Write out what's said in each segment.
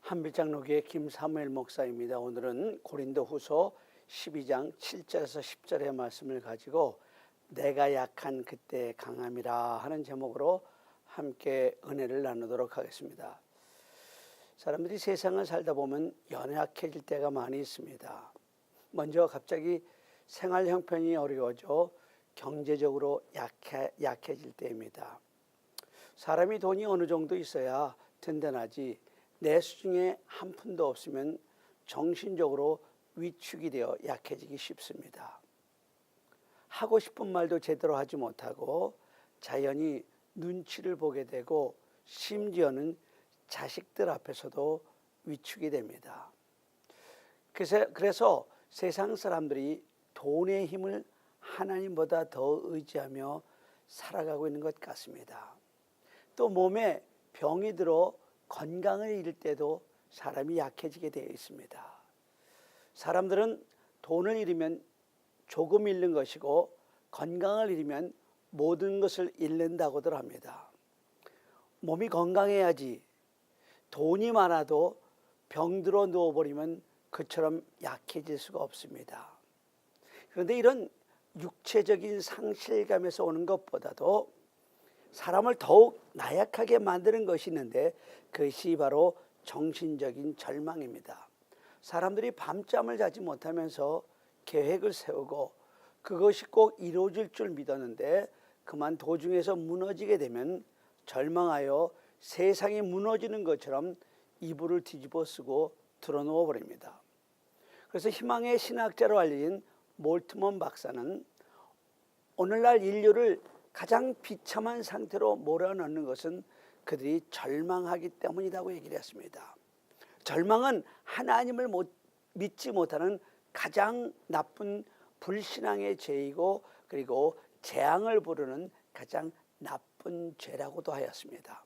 한빛장로교회 김사무엘 목사입니다. 오늘은 고린도후서 12장 7절에서 10절의 말씀을 가지고 내가 약한 그때 강함이라 하는 제목으로 함께 은혜를 나누도록 하겠습니다. 사람들이 세상을 살다 보면 연약해질 때가 많이 있습니다. 먼저 갑자기 생활 형편이 어려워져 경제적으로 약해질 때입니다. 사람이 돈이 어느 정도 있어야 든든하지 내 수중에 한 푼도 없으면 정신적으로 위축이 되어 약해지기 쉽습니다. 하고 싶은 말도 제대로 하지 못하고 자연히 눈치를 보게 되고 심지어는 자식들 앞에서도 위축이 됩니다. 그래서 세상 사람들이 돈의 힘을 하나님보다 더 의지하며 살아가고 있는 것 같습니다. 또 몸에 병이 들어 건강을 잃을 때도 사람이 약해지게 되어 있습니다. 사람들은 돈을 잃으면 조금 잃는 것이고 건강을 잃으면 모든 것을 잃는다고들 합니다. 몸이 건강해야지 돈이 많아도 병들어 누워버리면 그처럼 약해질 수가 없습니다. 그런데 이런 육체적인 상실감에서 오는 것보다도 사람을 더욱 나약하게 만드는 것이 있는데 그것이 바로 정신적인 절망입니다. 사람들이 밤잠을 자지 못하면서 계획을 세우고 그것이 꼭 이루어질 줄 믿었는데 그만 도중에서 무너지게 되면 절망하여 세상이 무너지는 것처럼 이불을 뒤집어 쓰고 드러누워 버립니다. 그래서 희망의 신학자로 알려진 몰트먼 박사는 오늘날 인류를 가장 비참한 상태로 몰아넣는 것은 그들이 절망하기 때문이라고 얘기를 했습니다. 절망은 하나님을 믿지 못하는 가장 나쁜 불신앙의 죄이고 그리고 재앙을 부르는 가장 나쁜 죄라고도 하였습니다.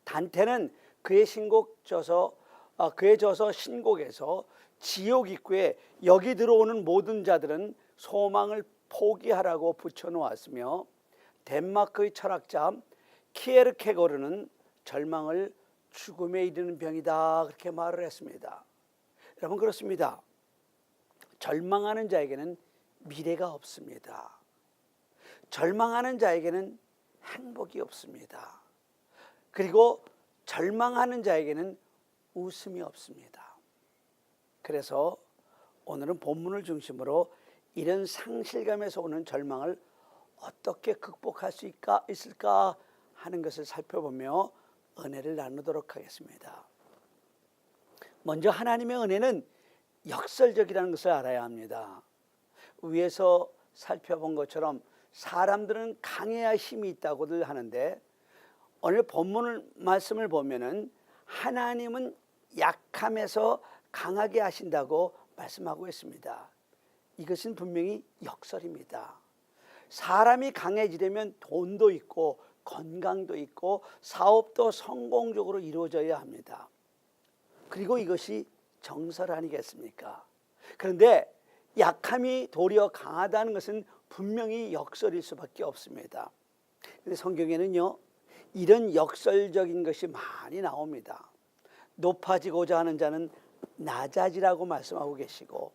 단테는 그의 저서 신곡에서 지옥 입구에 여기 들어오는 모든 자들은 소망을 포기하라고 붙여놓았으며 덴마크의 철학자 키에르케고르는 절망을 죽음에 이르는 병이다 그렇게 말을 했습니다. 여러분 그렇습니다. 절망하는 자에게는 미래가 없습니다. 절망하는 자에게는 행복이 없습니다. 그리고 절망하는 자에게는 웃음이 없습니다. 그래서 오늘은 본문을 중심으로 이런 상실감에서 오는 절망을 어떻게 극복할 수 있을까 하는 것을 살펴보며 은혜를 나누도록 하겠습니다. 먼저 하나님의 은혜는 역설적이라는 것을 알아야 합니다. 위에서 살펴본 것처럼 사람들은 강해야 힘이 있다고들 하는데 오늘 본문 말씀을 보면은 하나님은 약함에서 강하게 하신다고 말씀하고 있습니다. 이것은 분명히 역설입니다. 사람이 강해지려면 돈도 있고 건강도 있고 사업도 성공적으로 이루어져야 합니다. 그리고 이것이 정설 아니겠습니까? 그런데 약함이 도리어 강하다는 것은 분명히 역설일 수밖에 없습니다. 그런데 성경에는요 이런 역설적인 것이 많이 나옵니다. 높아지고자 하는 자는 낮아지라고 말씀하고 계시고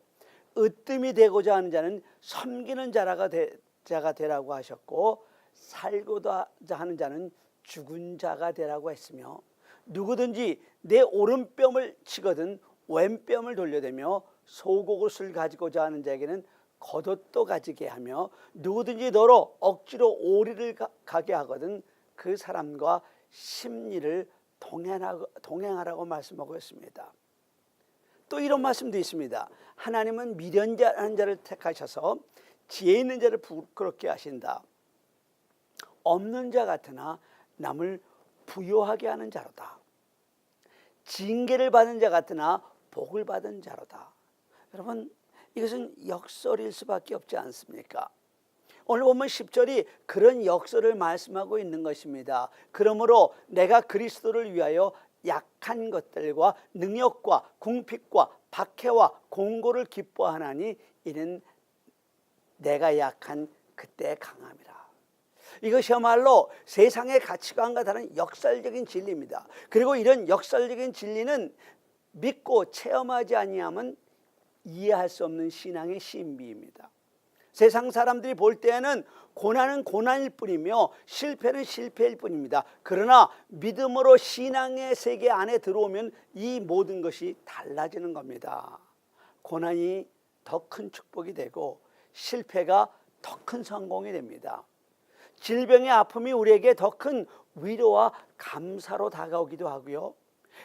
으뜸이 되고자 하는 자는 섬기는 자가 되라고 하셨고 살고자 하는 자는 죽은 자가 되라고 했으며 누구든지 내 오른뺨을 치거든 왼뺨을 돌려대며 속옷을 가지고자 하는 자에게는 겉옷도 가지게 하며 누구든지 너로 억지로 오리를 가게 하거든 그 사람과 심리를 동행하라고 말씀하고 있습니다. 또 이런 말씀도 있습니다. 하나님은 미련한 자를 택하셔서 지혜 있는 자를 부끄럽게 하신다. 없는 자 같으나 남을 부요하게 하는 자로다. 징계를 받은 자 같으나 복을 받은 자로다. 여러분 이것은 역설일 수밖에 없지 않습니까? 오늘 보면 10절이 그런 역설을 말씀하고 있는 것입니다. 그러므로 내가 그리스도를 위하여 약한 것들과 능력과 궁핍과 박해와 공고를 기뻐하나니 이는 내가 약한 그때 강함이라. 이것이야말로 세상의 가치관과 다른 역설적인 진리입니다. 그리고 이런 역설적인 진리는 믿고 체험하지 아니하면 이해할 수 없는 신앙의 신비입니다. 세상 사람들이 볼 때에는 고난은 고난일 뿐이며 실패는 실패일 뿐입니다. 그러나 믿음으로 신앙의 세계 안에 들어오면 이 모든 것이 달라지는 겁니다. 고난이 더 큰 축복이 되고 실패가 더 큰 성공이 됩니다. 질병의 아픔이 우리에게 더 큰 위로와 감사로 다가오기도 하고요.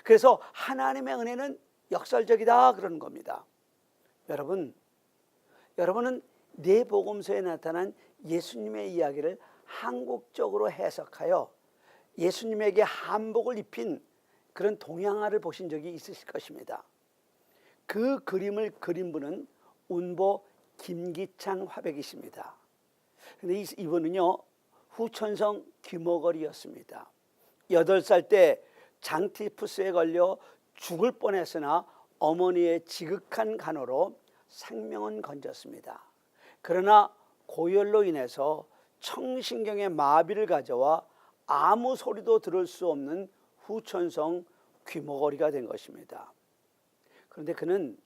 그래서 하나님의 은혜는 역설적이다 그러는 겁니다. 여러분은 네 복음서에 나타난 예수님의 이야기를 한국적으로 해석하여 예수님에게 한복을 입힌 그런 동양화를 보신 적이 있으실 것입니다. 그 그림을 그린 분은 운보 김기창 화백이십니다. 그런데 이분은요 후천성 귀머거리였습니다. 8살 때 장티푸스에 걸려 죽을 뻔했으나 어머니의 지극한 간호로 생명은 건졌습니다. 그러나 고열로 인해서 청신경에 마비를 가져와 아무 소리도 들을 수 없는 후천성 귀머거리가 된 것입니다. 그런데 그는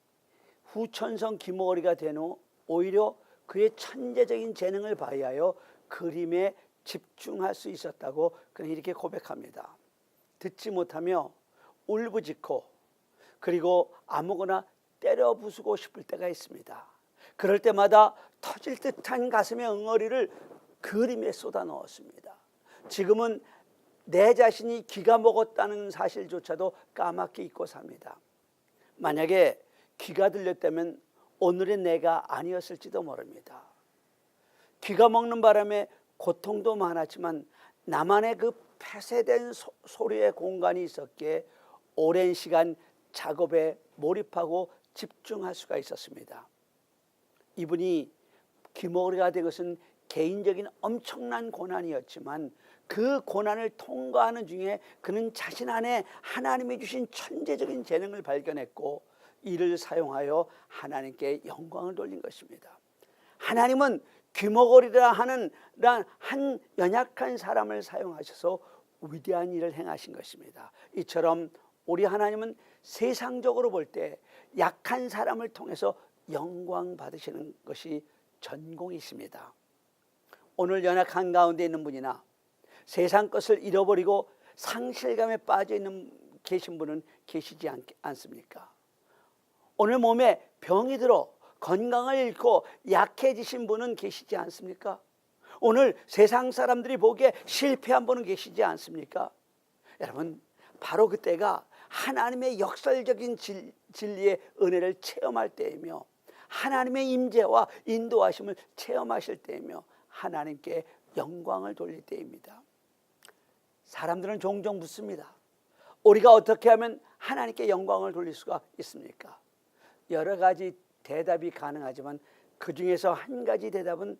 후천성 귀머거리가 된 후 오히려 그의 천재적인 재능을 발휘하여 그림에 집중할 수 있었다고 그는 이렇게 고백합니다. 듣지 못하며 울부짖고 그리고 아무거나 때려 부수고 싶을 때가 있습니다. 그럴 때마다 터질 듯한 가슴의 응어리를 그림에 쏟아 넣었습니다. 지금은 내 자신이 귀가 먹었다는 사실조차도 까맣게 잊고 삽니다. 만약에 귀가 들렸다면 오늘의 내가 아니었을지도 모릅니다. 귀가 먹는 바람에 고통도 많았지만 나만의 그 폐쇄된 소리의 공간이 있었기에 오랜 시간 작업에 몰입하고 집중할 수가 있었습니다. 이분이 귀머거리가 된 것은 개인적인 엄청난 고난이었지만 그 고난을 통과하는 중에 그는 자신 안에 하나님이 주신 천재적인 재능을 발견했고 이를 사용하여 하나님께 영광을 돌린 것입니다. 하나님은 귀머거리라 하는 한 연약한 사람을 사용하셔서 위대한 일을 행하신 것입니다. 이처럼 우리 하나님은 세상적으로 볼 때 약한 사람을 통해서 영광 받으시는 것이 전공이십니다. 오늘 연약한 가운데 있는 분이나 세상 것을 잃어버리고 상실감에 빠져 계신 분은 계시지 않습니까? 오늘 몸에 병이 들어 건강을 잃고 약해지신 분은 계시지 않습니까? 오늘 세상 사람들이 보기에 실패한 분은 계시지 않습니까? 여러분, 바로 그때가 하나님의 역설적인 진리의 은혜를 체험할 때이며 하나님의 임재와 인도하심을 체험하실 때이며 하나님께 영광을 돌릴 때입니다. 사람들은 종종 묻습니다. 우리가 어떻게 하면 하나님께 영광을 돌릴 수가 있습니까? 여러 가지 대답이 가능하지만 그 중에서 한 가지 대답은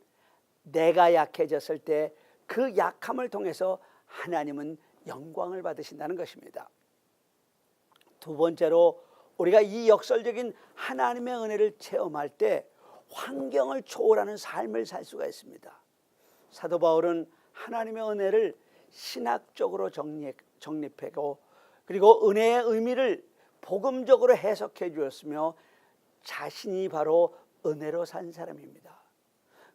내가 약해졌을 때 그 약함을 통해서 하나님은 영광을 받으신다는 것입니다. 두 번째로 우리가 이 역설적인 하나님의 은혜를 체험할 때 환경을 초월하는 삶을 살 수가 있습니다. 사도 바울은 하나님의 은혜를 신학적으로 정립하고 그리고 은혜의 의미를 복음적으로 해석해 주었으며 자신이 바로 은혜로 산 사람입니다.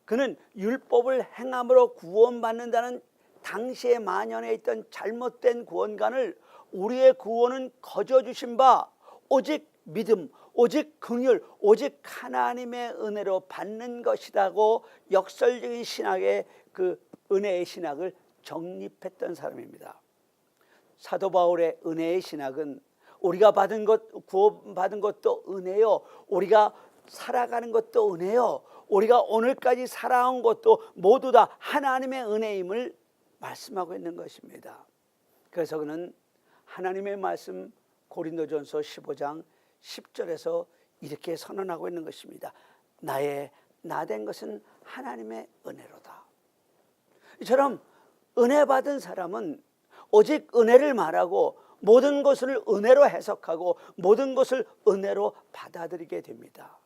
그는 율법을 행함으로 구원받는다는 당시에 만연해 있던 잘못된 구원관을 우리의 구원은 거저 주신 바 오직 믿음, 오직 긍휼, 오직 하나님의 은혜로 받는 것이라고 역설적인 신학의 그 은혜의 신학을 정립했던 사람입니다. 사도 바울의 은혜의 신학은 우리가 받은 것, 구원받은 것도 은혜요, 우리가 살아가는 것도 은혜요, 우리가 오늘까지 살아온 것도 모두 다 하나님의 은혜임을 말씀하고 있는 것입니다. 그래서 그는 하나님의 말씀 고린도전서 15장 10절에서 이렇게 선언하고 있는 것입니다. 나 된 것은 하나님의 은혜로다. 이처럼 은혜 받은 사람은 오직 은혜를 말하고 모든 것을 은혜로 해석하고 모든 것을 은혜로 받아들이게 됩니다.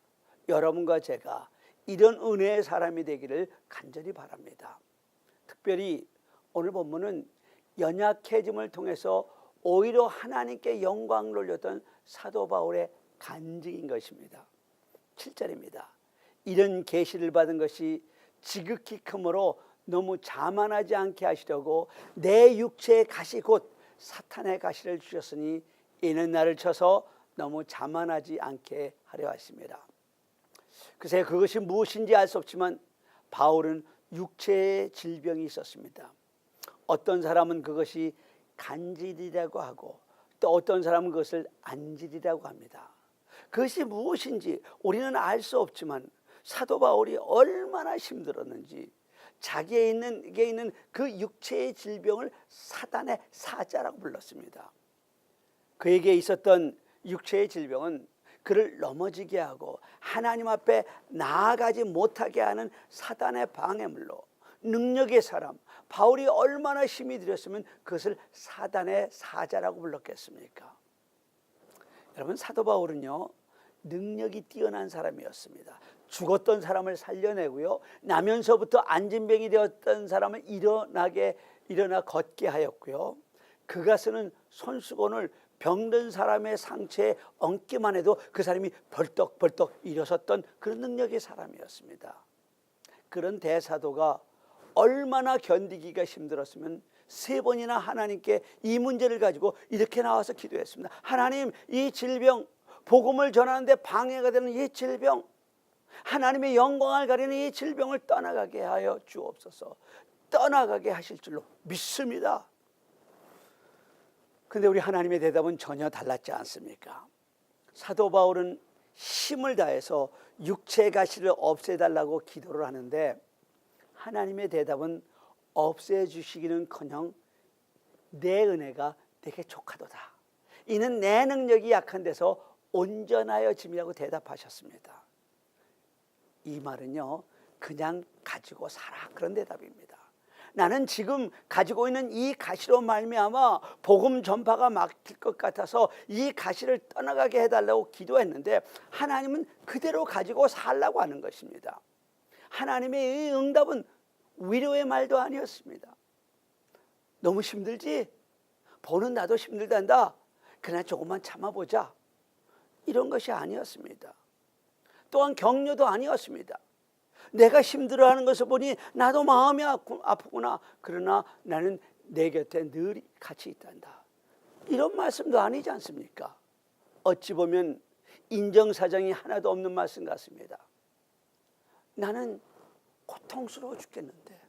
여러분과 제가 이런 은혜의 사람이 되기를 간절히 바랍니다. 특별히 오늘 본문은 연약해짐을 통해서 오히려 하나님께 영광을 돌렸던 사도 바울의 간증인 것입니다. 7절입니다. 이런 계시를 받은 것이 지극히 크므로 너무 자만하지 않게 하시려고 내 육체의 가시 곧 사탄의 가시를 주셨으니 이는 나를 쳐서 너무 자만하지 않게 하려 하십니다. 글쎄 그것이 무엇인지 알 수 없지만 바울은 육체의 질병이 있었습니다. 어떤 사람은 그것이 간질이라고 하고 또 어떤 사람은 그것을 안질이라고 합니다. 그것이 무엇인지 우리는 알 수 없지만 사도 바울이 얼마나 힘들었는지 자기에게 있는 그 육체의 질병을 사단의 사자라고 불렀습니다. 그에게 있었던 육체의 질병은 그를 넘어지게 하고 하나님 앞에 나아가지 못하게 하는 사단의 방해물로 능력의 사람 바울이 얼마나 힘이 들였으면 그것을 사단의 사자라고 불렀겠습니까? 여러분 사도 바울은요 능력이 뛰어난 사람이었습니다. 죽었던 사람을 살려내고요 나면서부터 안진병이 되었던 사람을 일어나 걷게 하였고요 그가 쓰는 손수건을 병든 사람의 상처에 얹기만 해도 그 사람이 벌떡벌떡 일어섰던 그런 능력의 사람이었습니다. 그런 대사도가 얼마나 견디기가 힘들었으면 3번이나 하나님께 이 문제를 가지고 이렇게 나와서 기도했습니다. 하나님, 이 질병, 복음을 전하는데 방해가 되는 이 질병, 하나님의 영광을 가리는 이 질병을 떠나가게 하여 주옵소서. 떠나가게 하실 줄로 믿습니다. 근데 우리 하나님의 대답은 전혀 달랐지 않습니까? 사도 바울은 힘을 다해서 육체의 가시를 없애달라고 기도를 하는데 하나님의 대답은 없애주시기는커녕 내 은혜가 내게 족하도다. 이는 내 능력이 약한 데서 온전하여 짐이라고 대답하셨습니다. 이 말은요 그냥 가지고 살아 그런 대답입니다. 나는 지금 가지고 있는 이 가시로 말미암아 복음 전파가 막힐 것 같아서 이 가시를 떠나가게 해달라고 기도했는데 하나님은 그대로 가지고 살라고 하는 것입니다. 하나님의 이 응답은 위로의 말도 아니었습니다. 너무 힘들지? 보는 나도 힘들단다. 그러나 조금만 참아보자. 이런 것이 아니었습니다. 또한 격려도 아니었습니다. 내가 힘들어하는 것을 보니 나도 마음이 아프구나. 그러나 나는 내 곁에 늘 같이 있단다. 이런 말씀도 아니지 않습니까? 어찌 보면 인정사정이 하나도 없는 말씀 같습니다. 나는 고통스러워 죽겠는데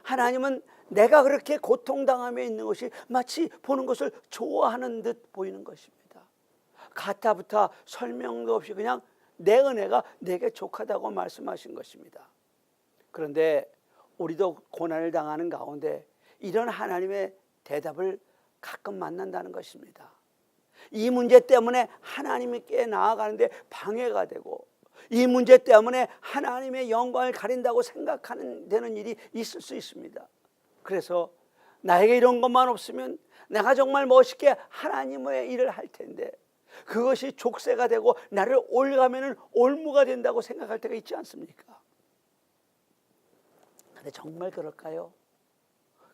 하나님은 내가 그렇게 고통당하며 있는 것이 마치 보는 것을 좋아하는 듯 보이는 것입니다. 가타부타 설명도 없이 그냥 내 은혜가 내게 족하다고 말씀하신 것입니다. 그런데 우리도 고난을 당하는 가운데 이런 하나님의 대답을 가끔 만난다는 것입니다. 이 문제 때문에 하나님께 나아가는데 방해가 되고 이 문제 때문에 하나님의 영광을 가린다고 생각하는 되는 일이 있을 수 있습니다. 그래서 나에게 이런 것만 없으면 내가 정말 멋있게 하나님의 일을 할 텐데 그것이 족쇄가 되고 나를 올가면은 올무가 된다고 생각할 때가 있지 않습니까? 근데 정말 그럴까요?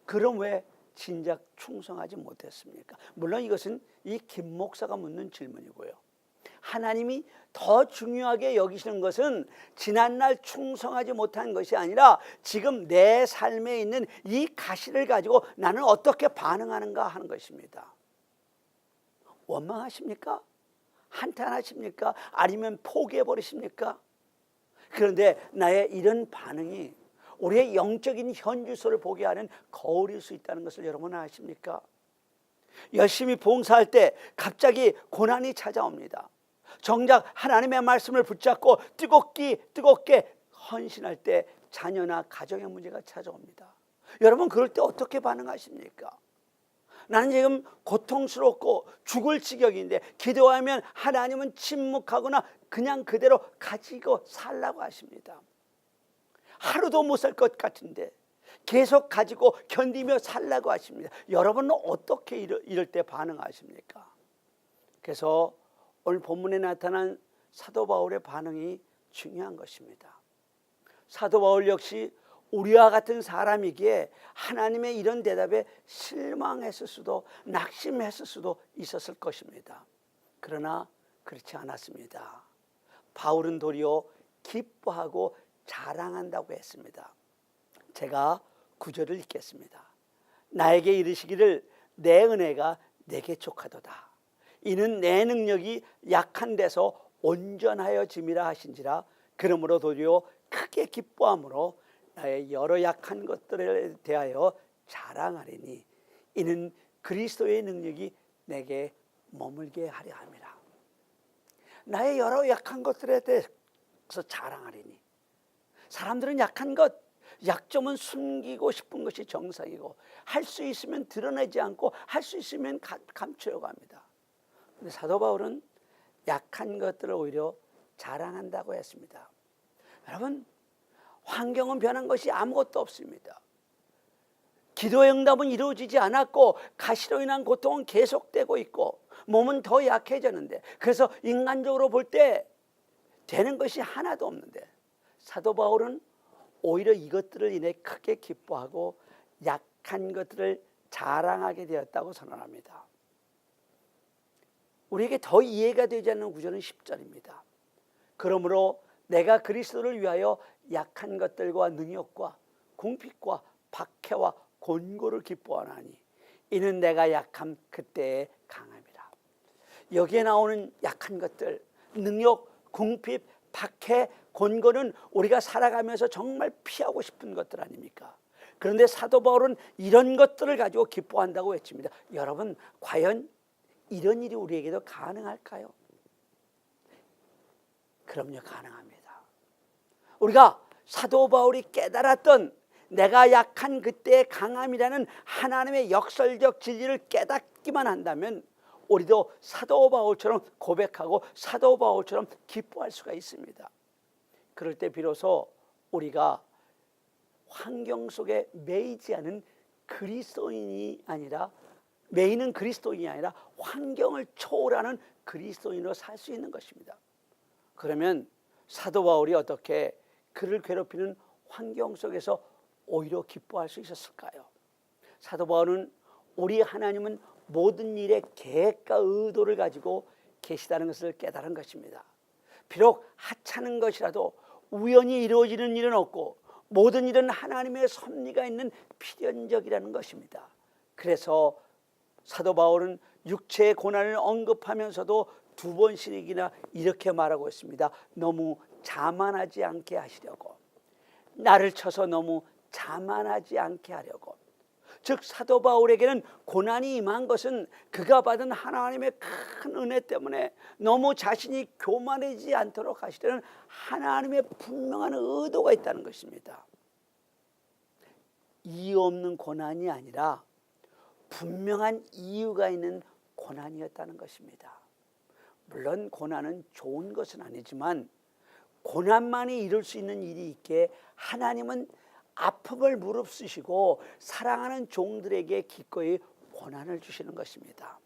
그럼 왜 진작 충성하지 못했습니까? 물론 이것은 이 김 목사가 묻는 질문이고요. 하나님이 더 중요하게 여기시는 것은 지난날 충성하지 못한 것이 아니라 지금 내 삶에 있는 이 가시를 가지고 나는 어떻게 반응하는가 하는 것입니다. 원망하십니까? 한탄하십니까? 아니면 포기해버리십니까? 그런데 나의 이런 반응이 우리의 영적인 현주소를 보게 하는 거울일 수 있다는 것을 여러분 아십니까? 열심히 봉사할 때 갑자기 고난이 찾아옵니다. 정작 하나님의 말씀을 붙잡고 뜨겁게 헌신할 때 자녀나 가정의 문제가 찾아옵니다. 여러분 그럴 때 어떻게 반응하십니까? 나는 지금 고통스럽고 죽을 지경인데 기도하면 하나님은 침묵하거나 그냥 그대로 가지고 살라고 하십니다. 하루도 못 살 것 같은데 계속 가지고 견디며 살라고 하십니다. 여러분은 어떻게 이럴 때 반응하십니까? 그래서 오늘 본문에 나타난 사도 바울의 반응이 중요한 것입니다. 사도 바울 역시 우리와 같은 사람이기에 하나님의 이런 대답에 실망했을 수도 낙심했을 수도 있었을 것입니다. 그러나 그렇지 않았습니다. 바울은 도리어 기뻐하고 자랑한다고 했습니다. 제가 9절을 읽겠습니다. 나에게 이르시기를 내 은혜가 내게 족하도다. 이는 내 능력이 약한 데서 온전하여 짐이라 하신지라. 그러므로 도리어 크게 기뻐함으로 나의 여러 약한 것들에 대하여 자랑하리니 이는 그리스도의 능력이 내게 머물게 하려 함이라. 나의 여러 약한 것들에 대해서 자랑하리니, 사람들은 약한 것, 약점은 숨기고 싶은 것이 정상이고 할 수 있으면 드러내지 않고 할 수 있으면 감추려고 합니다. 그런데 사도 바울은 약한 것들을 오히려 자랑한다고 했습니다. 여러분, 환경은 변한 것이 아무것도 없습니다. 기도의 응답은 이루어지지 않았고 가시로 인한 고통은 계속되고 있고 몸은 더 약해졌는데, 그래서 인간적으로 볼 때 되는 것이 하나도 없는데 사도 바울은 오히려 이것들을 인해 크게 기뻐하고 약한 것들을 자랑하게 되었다고 선언합니다. 우리에게 더 이해가 되지 않는 구절은 10절입니다. 그러므로 내가 그리스도를 위하여 약한 것들과 능욕과 궁핍과 박해와 곤고를 기뻐하나니 이는 내가 약함 그때에 강함이라. 여기에 나오는 약한 것들, 능욕, 궁핍, 박해, 곤고는 우리가 살아가면서 정말 피하고 싶은 것들 아닙니까? 그런데 사도 바울은 이런 것들을 가지고 기뻐한다고 외칩니다. 여러분, 과연 이런 일이 우리에게도 가능할까요? 그럼요, 가능합니다. 우리가 사도 바울이 깨달았던 내가 약한 그때의 강함이라는 하나님의 역설적 진리를 깨닫기만 한다면 우리도 사도 바울처럼 고백하고 사도 바울처럼 기뻐할 수가 있습니다. 그럴 때 비로소 우리가 환경 속에 매이지 않은 그리스도인이 아니라, 매이는 그리스도인이 아니라 환경을 초월하는 그리스도인으로 살 수 있는 것입니다. 그러면 사도 바울이 어떻게 그를 괴롭히는 환경 속에서 오히려 기뻐할 수 있었을까요? 사도 바울은 우리 하나님은 모든 일에 계획과 의도를 가지고 계시다는 것을 깨달은 것입니다. 비록 하찮은 것이라도 우연히 이루어지는 일은 없고 모든 일은 하나님의 섭리가 있는 필연적이라는 것입니다. 그래서 사도 바울은 육체의 고난을 언급하면서도 2번씩이나 이렇게 말하고 있습니다. 너무 자만하지 않게 하시려고, 나를 쳐서 너무 자만하지 않게 하려고. 즉 사도 바울에게는 고난이 임한 것은 그가 받은 하나님의 큰 은혜 때문에 너무 자신이 교만해지지 않도록 하시려는 하나님의 분명한 의도가 있다는 것입니다. 이유 없는 고난이 아니라 분명한 이유가 있는 고난이었다는 것입니다. 물론 고난은 좋은 것은 아니지만 고난만이 이룰 수 있는 일이 있기에 하나님은 아픔을 무릅쓰시고 사랑하는 종들에게 기꺼이 고난을 주시는 것입니다.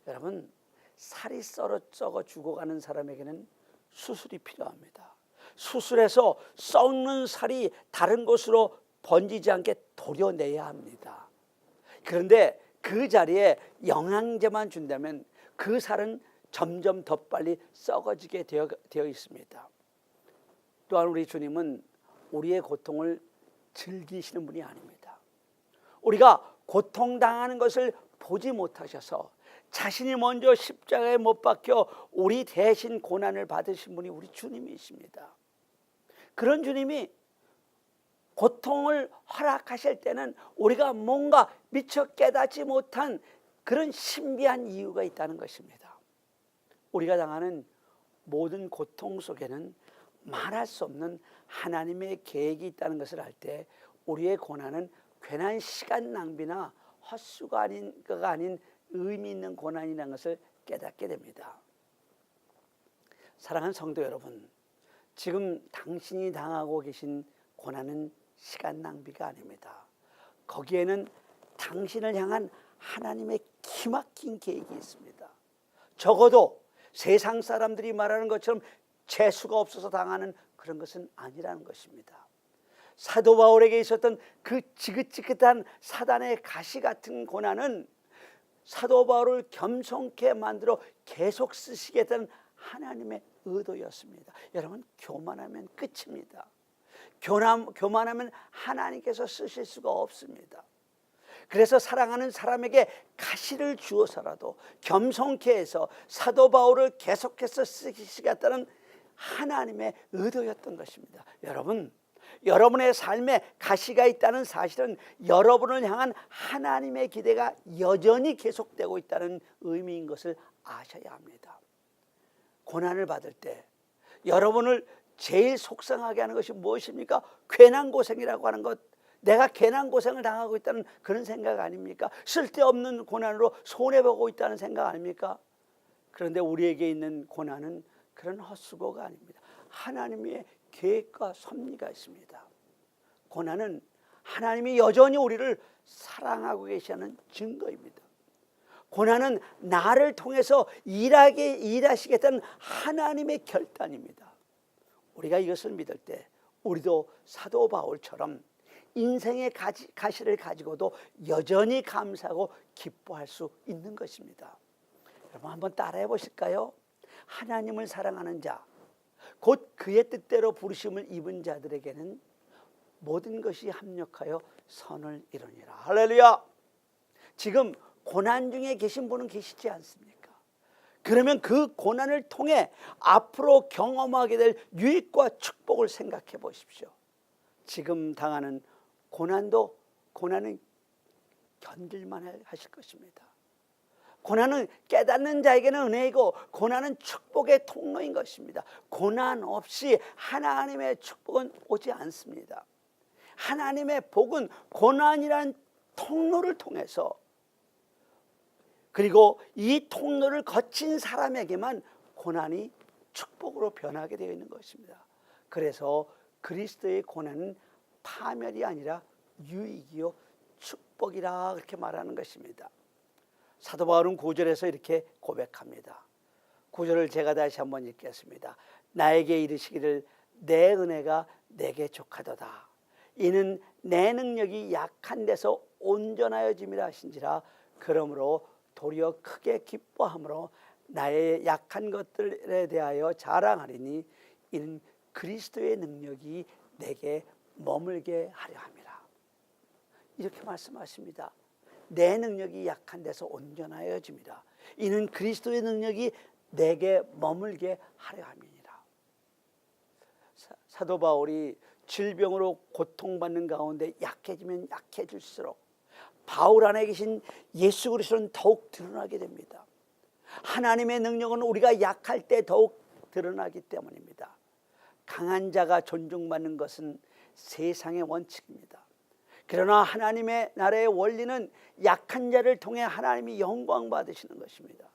여러분, 살이 썩어 죽어가는 사람에게는 수술이 필요합니다. 수술해서 썩는 살이 다른 곳으로 번지지 않게 도려내야 합니다. 그런데 그 자리에 영양제만 준다면 그 살은 점점 더 빨리 썩어지게 되어 있습니다. 또한 우리 주님은 우리의 고통을 즐기시는 분이 아닙니다. 우리가 고통당하는 것을 보지 못하셔서 자신이 먼저 십자가에 못 박혀 우리 대신 고난을 받으신 분이 우리 주님이십니다. 그런 주님이 고통을 허락하실 때는 우리가 뭔가 미처 깨닫지 못한 그런 신비한 이유가 있다는 것입니다. 우리가 당하는 모든 고통 속에는 말할 수 없는 하나님의 계획이 있다는 것을 알 때 우리의 고난은 괜한 시간 낭비나 헛수가 아닌 의미 있는 고난이라는 것을 깨닫게 됩니다. 사랑하는 성도 여러분, 지금 당신이 당하고 계신 고난은 시간 낭비가 아닙니다. 거기에는 당신을 향한 하나님의 기막힌 계획이 있습니다. 적어도 세상 사람들이 말하는 것처럼 재수가 없어서 당하는 그런 것은 아니라는 것입니다. 사도 바울에게 있었던 그 지긋지긋한 사단의 가시 같은 고난은 사도 바울을 겸손케 만들어 계속 쓰시겠다는 하나님의 의도였습니다. 여러분, 교만하면 끝입니다. 교만하면 하나님께서 쓰실 수가 없습니다. 그래서 사랑하는 사람에게 가시를 주어서라도 겸손케 해서 사도 바울을 계속해서 쓰시겠다는 하나님의 의도였던 것입니다. 여러분, 여러분의 삶에 가시가 있다는 사실은 여러분을 향한 하나님의 기대가 여전히 계속되고 있다는 의미인 것을 아셔야 합니다. 고난을 받을 때 여러분을 제일 속상하게 하는 것이 무엇입니까? 괜한 고생이라고 하는 것, 내가 괜한 고생을 당하고 있다는 그런 생각 아닙니까? 쓸데없는 고난으로 손해보고 있다는 생각 아닙니까? 그런데 우리에게 있는 고난은 그런 헛수고가 아닙니다. 하나님의 계획과 섭리가 있습니다. 고난은 하나님이 여전히 우리를 사랑하고 계시는 증거입니다. 고난은 나를 통해서 일하시겠다는 하나님의 결단입니다. 우리가 이것을 믿을 때 우리도 사도 바울처럼 인생의 가시를 가지고도 여전히 감사하고 기뻐할 수 있는 것입니다. 여러분, 한번 따라해 보실까요? 하나님을 사랑하는 자, 곧 그의 뜻대로 부르심을 입은 자들에게는 모든 것이 합력하여 선을 이루니라. 할렐루야. 지금 고난 중에 계신 분은 계시지 않습니까? 그러면 그 고난을 통해 앞으로 경험하게 될 유익과 축복을 생각해 보십시오. 지금 당하는 고난은 견딜만 하실 것입니다. 고난은 깨닫는 자에게는 은혜이고 고난은 축복의 통로인 것입니다. 고난 없이 하나님의 축복은 오지 않습니다. 하나님의 복은 고난이란 통로를 통해서, 그리고 이 통로를 거친 사람에게만 고난이 축복으로 변하게 되어 있는 것입니다. 그래서 그리스도의 고난은 파멸이 아니라 유익이요 축복이라 그렇게 말하는 것입니다. 사도 바울은 9절에서 이렇게 고백합니다. 9절을 제가 다시 한번 읽겠습니다. 나에게 이르시기를 내 은혜가 내게 족하도다. 이는 내 능력이 약한 데서 온전하여짐이라 하신지라. 그러므로 도리어 크게 기뻐함으로 나의 약한 것들에 대하여 자랑하리니 이는 그리스도의 능력이 내게 머물게 하려 함이라. 이렇게 말씀하십니다. 내 능력이 약한 데서 온전하여짐이라. 이는 그리스도의 능력이 내게 머물게 하려 함이니라. 사도 바울이 질병으로 고통받는 가운데 약해지면 약해질수록 바울 안에 계신 예수 그리스도는 더욱 드러나게 됩니다. 하나님의 능력은 우리가 약할 때 더욱 드러나기 때문입니다. 강한 자가 존중받는 것은 세상의 원칙입니다. 그러나 하나님의 나라의 원리는 약한 자를 통해 하나님이 영광 받으시는 것입니다.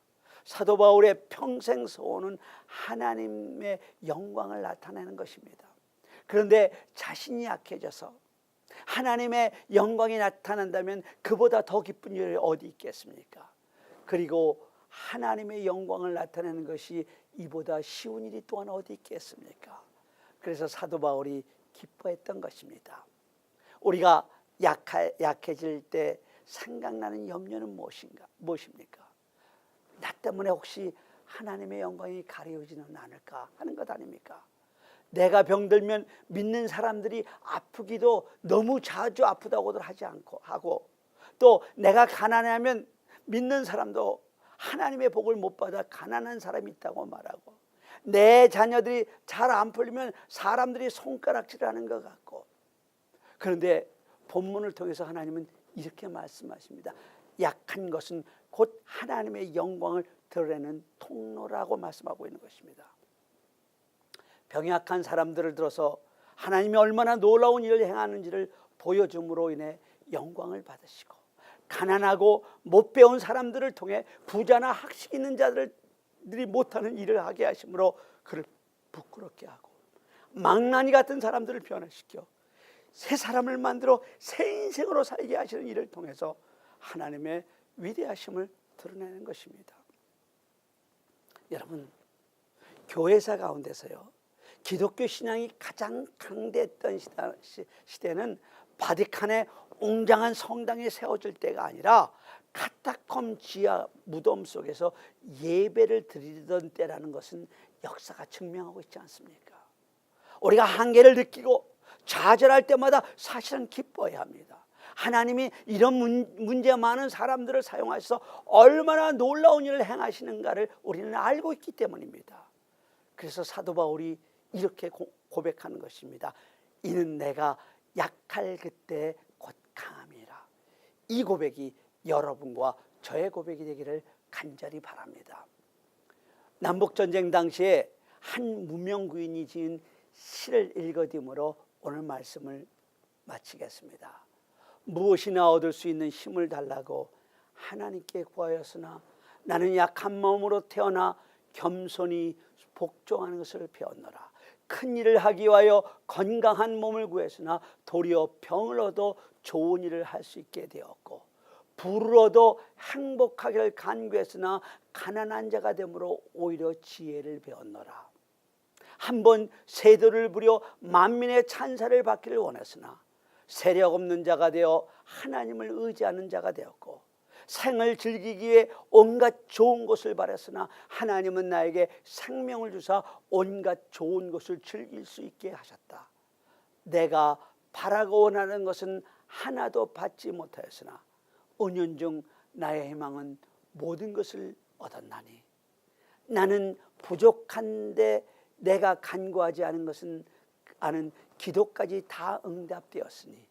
사도 바울의 평생 소원은 하나님의 영광을 나타내는 것입니다. 그런데 자신이 약해져서 하나님의 영광이 나타난다면 그보다 더 기쁜 일이 어디 있겠습니까? 그리고 하나님의 영광을 나타내는 것이 이보다 쉬운 일이 또한 어디 있겠습니까? 그래서 사도 바울이 기뻐했던 것입니다. 우리가 약해질 때 생각나는 염려는 무엇입니까? 나 때문에 혹시 하나님의 영광이 가려지는 않을까 하는 것 아닙니까? 내가 병들면 믿는 사람들이 아프기도 너무 자주 아프다고들 하지 않고 하고, 또 내가 가난하면 믿는 사람도 하나님의 복을 못 받아 가난한 사람이 있다고 말하고, 내 자녀들이 잘 안 풀리면 사람들이 손가락질하는 것 같고. 그런데 본문을 통해서 하나님은 이렇게 말씀하십니다. 약한 것은 곧 하나님의 영광을 드러내는 통로라고 말씀하고 있는 것입니다. 병약한 사람들을 들어서 하나님이 얼마나 놀라운 일을 행하는지를 보여줌으로 인해 영광을 받으시고, 가난하고 못 배운 사람들을 통해 부자나 학식 있는 자들이 못하는 일을 하게 하심으로 그를 부끄럽게 하고, 망나니 같은 사람들을 변화시켜 새 사람을 만들어 새 인생으로 살게 하시는 일을 통해서 하나님의 위대하심을 드러내는 것입니다. 여러분, 교회사 가운데서요, 기독교 신앙이 가장 강대했던 시대는 바티칸의 웅장한 성당이 세워질 때가 아니라 카타콤 지하 무덤 속에서 예배를 드리던 때라는 것은 역사가 증명하고 있지 않습니까? 우리가 한계를 느끼고 좌절할 때마다 사실은 기뻐해야 합니다. 하나님이 이런 문제 많은 사람들을 사용하셔서 얼마나 놀라운 일을 행하시는가를 우리는 알고 있기 때문입니다. 그래서 사도 바울이 이렇게 고백하는 것입니다. 이는 내가 약할 그때 곧 강함이라. 이 고백이 여러분과 저의 고백이 되기를 간절히 바랍니다. 남북전쟁 당시에 한 무명구인이 지은 시를 읽어드리므로 오늘 말씀을 마치겠습니다. 무엇이나 얻을 수 있는 힘을 달라고 하나님께 구하였으나 나는 약한 마음으로 태어나 겸손히 복종하는 것을 배웠노라. 큰 일을 하기 위하여 건강한 몸을 구했으나 도리어 병을 얻어 좋은 일을 할 수 있게 되었고, 부를 얻어 행복하기를 간구했으나 가난한 자가 되므로 오히려 지혜를 배웠노라. 한번 세도를 부려 만민의 찬사를 받기를 원했으나 세력 없는 자가 되어 하나님을 의지하는 자가 되었고, 생을 즐기기 위해 온갖 좋은 것을 바랬으나 하나님은 나에게 생명을 주사 온갖 좋은 것을 즐길 수 있게 하셨다. 내가 바라고 원하는 것은 하나도 받지 못하였으나 은연중 나의 희망은 모든 것을 얻었나니 나는 부족한데 내가 간구하지 않은 것은 아는 기도까지 다 응답되었으니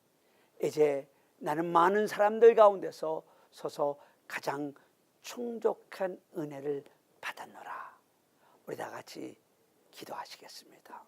이제 나는 많은 사람들 가운데서 서서 가장 충족한 은혜를 받았노라. 우리 다 같이 기도하시겠습니다.